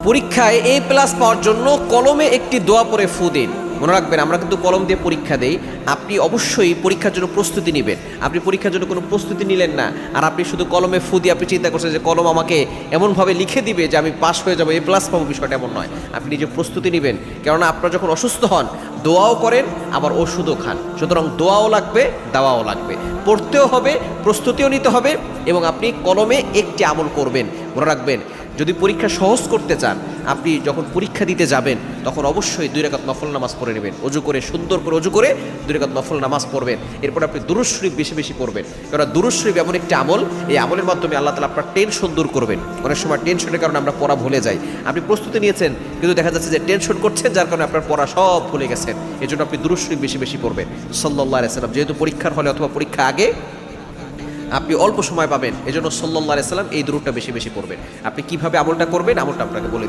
পরীক্ষায় A+ পাওয়ার জন্য কলমে একটি দোয়া পড়ে ফু দিন। মনে রাখবেন, আমরা কিন্তু কলম দিয়ে পরীক্ষা দেই। আপনি অবশ্যই পরীক্ষার জন্য প্রস্তুতি নেবেন। আপনি পরীক্ষার জন্য কোনো প্রস্তুতি নিলেন না, আর আপনি শুধু কলমে ফু দিয়ে আপনি চিন্তা করছেন যে কলম আমাকে এমনভাবে লিখে দিবে যে আমি পাস হয়ে যাবো, A+ পাবো, বিষয়টা এমন নয়। আপনি নিজে প্রস্তুতি নেবেন, কেননা আপনারা যখন অসুস্থ হন দোয়াও করেন আবার ওষুধও খান। সুতরাং দোয়াও লাগবে, দাওয়াও লাগবে, পড়তেও হবে, প্রস্তুতিও নিতে হবে, এবং আপনি কলমে একটি আমল করবেন। মনে রাখবেন, যদি পরীক্ষা সহজ করতে চান, আপনি যখন পরীক্ষা দিতে যাবেন তখন অবশ্যই 2 রাকাত নফল নামাজ পড়ে নেবেন। অজু করে, সুন্দর করে অজু করে 2 রাকাত নফল নামাজ পড়বেন। এরপর আপনি দুরূদ শরীফ বেশি বেশি পড়বেন, কারণ দুরূদ শরীফ এমন একটি আমল, এই আমলের মাধ্যমে আল্লাহ তাআলা আপনার টেনশন দূর করবেন। অনেক সময় টেনশনের কারণে আমরা পড়া ভুলে যাই। আপনি প্রস্তুতি নিয়েছেন কিন্তু দেখা যাচ্ছে যে টেনশন করছেন, যার কারণে আপনার পড়া সব ভুলে গেছেন। এই জন্য আপনি দুরূদ শরীফ বেশি বেশি পড়বেন সাল্লাল্লাহু আলাইহি ওয়াসাল্লাম। যেহেতু পরীক্ষার হলে অথবা পরীক্ষা আগে আপনি অল্প সময় পাবেন, এজন্য সাল্লাল্লাহু আলাইহি ওয়াসাল্লাম এই দুরূদটা বেশি বেশি পড়বেন। আপনি কিভাবে আমলটা করবেন, আমলটা আপনাকে বলে